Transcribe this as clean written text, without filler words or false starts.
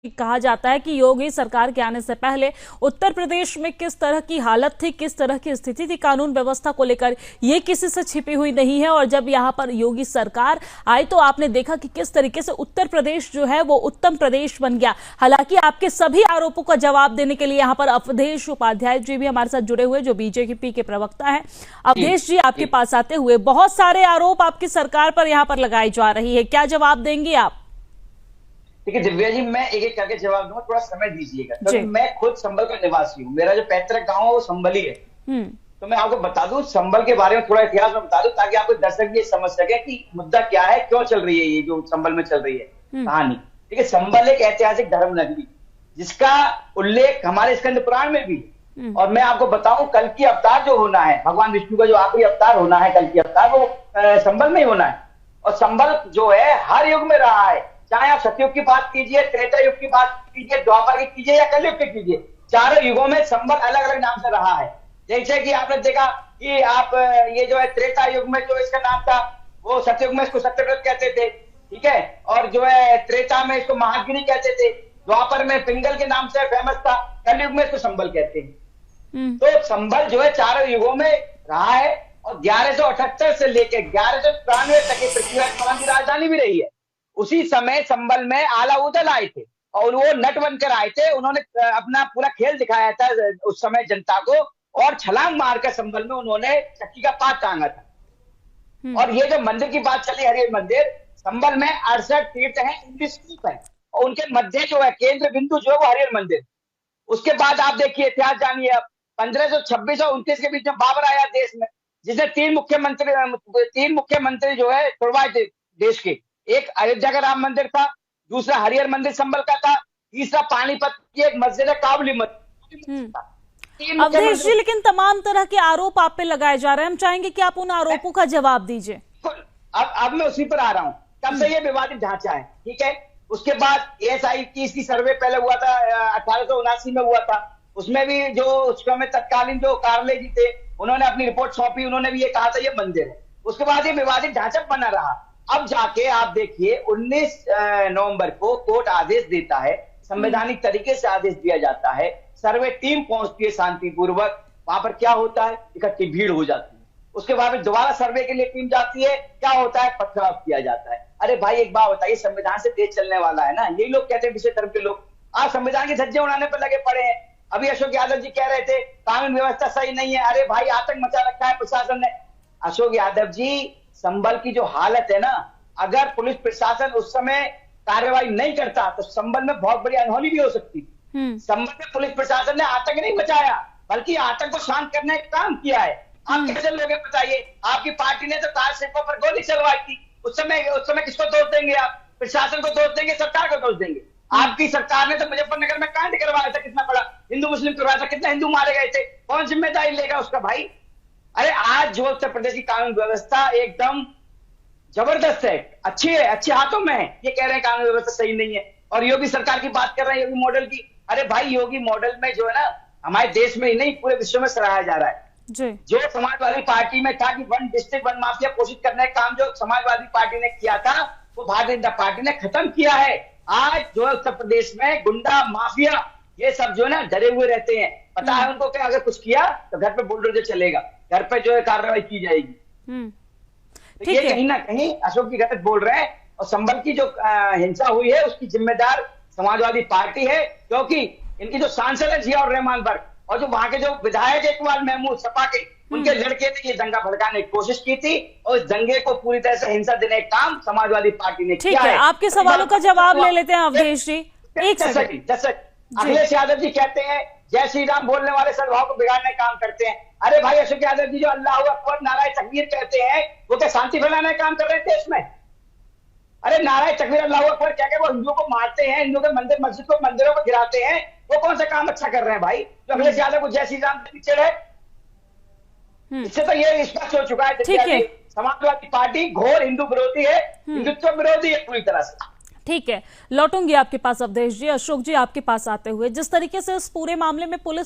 कहा जाता है कि योगी सरकार के आने से पहले उत्तर प्रदेश में किस तरह की हालत थी, किस तरह की स्थिति थी कानून व्यवस्था को लेकर, ये किसी से छिपी हुई नहीं है। और जब यहाँ पर योगी सरकार आई तो आपने देखा कि किस तरीके से उत्तर प्रदेश जो है वो उत्तम प्रदेश बन गया। हालांकि आपके सभी आरोपों का जवाब देने के लिए यहाँ पर अवधेश उपाध्याय जी भी हमारे साथ जुड़े हुए, जो बीजेपी के प्रवक्ता है। अवधेश जी, आपके पास आते हुए बहुत सारे आरोप आपकी सरकार पर यहाँ पर लगाई जा रही है, क्या जवाब देंगे आप? देखिए दिव्या जी, मैं एक एक करके जवाब दूंगा, थोड़ा समय दीजिएगा। तो मैं खुद संभल का निवासी हूँ, मेरा जो पैतृक गांव है वो संभली है। तो मैं आपको बता दूं संभल के बारे में, थोड़ा इतिहास में बता दूं ताकि आपको दर्शक ये समझ सके कि मुद्दा क्या है, क्यों चल रही है ये जो संभल में चल रही है कहानी। ठीक है, संभल एक ऐतिहासिक धर्म नगरी जिसका उल्लेख हमारे स्कंद पुराण में भी है। और मैं आपको बताऊं, कल की अवतार जो होना है, भगवान विष्णु का जो आखिरी अवतार होना है, कल की अवतार, वो संभल में ही होना है। और संभल जो है हर युग में रहा है, चाहे आप सतयुग की बात कीजिए, त्रेता युग की बात कीजिए, द्वापर की कीजिए या कलयुग की कीजिए, चारों युगों में संभल अलग अलग नाम से रहा है। जैसे कि आपने देखा कि आप ये जो है त्रेता युग में जो इसका नाम था वो सतयुग में इसको सत्यव्रत कहते थे, ठीक है, और जो है त्रेता में इसको महागिरी कहते थे, द्वापर में पिंगल के नाम से फेमस था, कलयुग में इसको संभल कहते हैं। तो संभल जो है चारों युगों में रहा है और 1178 से लेकर 1193 तक पृथ्वीराज की राजधानी भी रही है। उसी समय संभल में आलाउदल आए थे और वो नट बनकर आए थे। उन्होंने अपना पूरा खेल दिखाया था उस समय जनता को, और छलांग मारकर संभल में उन्होंने चक्की का पात टांगा था। और ये जो मंदिर की बात चली, हरिहर मंदिर, संभल में 68 तीर्थ हैं, 19 स्तूप हैं, और उनके मध्य जो है केंद्र बिंदु जो है वो हरिहर मंदिर। उसके बाद आप देखिए, इतिहास जानिए, अब 1526 और 29 के बीच में बाबर आया देश में, जिसने तीन मुख्यमंत्री जो है छुड़वाए थे देश के। एक अयोध्या का राम मंदिर था, दूसरा हरिहर मंदिर संभल का था, तीसरा पानीपत की एक मस्जिद है काबुली मस्जिद। अवधेश जी, लेकिन तमाम तरह के आरोप आप पे लगाए जा रहे हैं, हम चाहेंगे कि आप उन आरोपों का जवाब दीजिए। अब मैं उसी पर आ रहा हूँ। तब से ये विवादित ढांचा है, ठीक है। उसके बाद एएसआई की इसकी सर्वे पहले हुआ था 1879 में हुआ था, उसमें भी जो उस समय तत्कालीन जो कार्ले जी थे उन्होंने अपनी रिपोर्ट सौंपी, उन्होंने भी ये कहा था ये मंदिर है। उसके बाद ये विवादित ढांचा बना रहा। अब जाके आप देखिए 19 नवंबर को कोर्ट आदेश देता है, संवैधानिक तरीके से आदेश दिया जाता है, सर्वे टीम पहुंचती है शांतिपूर्वक, वहां पर क्या होता है, इकट्ठी भीड़ हो जाती है। उसके बाद दोबारा सर्वे के लिए टीम जाती है, क्या होता है, पथराव किया जाता है। अरे भाई एक बात बताइए, संविधान से देश चलने वाला है ना, यही लोग कहते हैं विषय धर्म के लोग, आज संविधान की धज्जियां उड़ाने पर लगे पड़े हैं। अभी अशोक यादव जी कह रहे थे कानून व्यवस्था सही नहीं है, अरे भाई आतंक मचा रखा है प्रशासन ने। अशोक यादव जी, संभल की जो हालत है ना, अगर पुलिस प्रशासन उस समय कार्रवाई नहीं करता तो संभल में बहुत बड़ी अनहोनी भी हो सकती थी। संभल में पुलिस प्रशासन ने आतंक नहीं बचाया, बल्कि आतंक को शांत करने का काम किया है। आप कैसे लोग बताइए, आपकी पार्टी ने तो कार सिक्कों पर गोली चलवाई थी, उस समय किसको दोष देंगे आप? प्रशासन को दोष देंगे, सरकार को दोष देंगे? आपकी सरकार ने तो मुजफ्फरनगर में कांड करवाया था, कितना बड़ा हिंदू मुस्लिम करवाया था, कितने हिंदू मारे गए थे, कौन जिम्मेदारी लेगा उसका भाई? अरे आज जो उत्तर प्रदेश की कानून व्यवस्था एकदम जबरदस्त है, अच्छी है, अच्छे हाथों में है। ये कह रहे हैं कानून व्यवस्था सही नहीं है और योगी सरकार की बात कर रहे हैं, योगी मॉडल की। अरे भाई योगी मॉडल में जो है ना, हमारे देश में ही नहीं पूरे विश्व में सराहा जा रहा है। जो समाजवादी पार्टी में था कि वन डिस्ट्रिक्ट वन माफिया घोषित करने का काम जो समाजवादी पार्टी ने किया था, वो भारतीय जनता पार्टी ने खत्म किया है। आज जो है उत्तर प्रदेश में गुंडा माफिया ये सब जो है ना डरे हुए रहते हैं, पता है उनको कि अगर कुछ किया तो घर पे बुलडोजर चलेगा, घर पे जो है कार्रवाई की जाएगी। तो ये कहीं ना कहीं अशोक जी गलत बोल रहे हैं। और संभल की जो हिंसा हुई है उसकी जिम्मेदार समाजवादी पार्टी है, क्योंकि इनकी जो सांसद है जिया और रहमान बर्ग, और जो वहां के जो विधायक इकबाल महमूद सपा के, उनके लड़के ने ये दंगा भड़काने की कोशिश की थी और इस दंगे को पूरी तरह से हिंसा देने का काम समाजवादी पार्टी ने किया है। आपके सवालों का जवाब ले लेते हैं अवधेश जी। अखिलेश यादव जी कहते हैं जय श्री राम बोलने वाले सद्भाव को बिगाड़ने का काम करते हैं। अरे भाई अशोक यादव जी जो अल्लाह अकबर नारायण तकबीर कहते हैं, वो क्या शांति फैलाने का काम कर रहे हैं देश में? अरे नारायण तकबीर अल्लाह अकबर क्या वो हिंदुओं को मारते हैं, हिंदुओं के मंदिर मस्जिद को मंदिरों को गिराते हैं, वो कौन सा काम अच्छा कर रहे हैं भाई जो अखिलेश यादव को जय श्री राम पिक्चर है? इससे तो ये स्पष्ट हो चुका है समाजवादी पार्टी घोर हिंदू विरोधी है, हिंदुत्व विरोधी है पूरी तरह से। ठीक है, लौटूंगी आपके पास अवधेश जी। अशोक जी, आपके पास आते हुए, जिस तरीके से इस पूरे मामले में पुलिस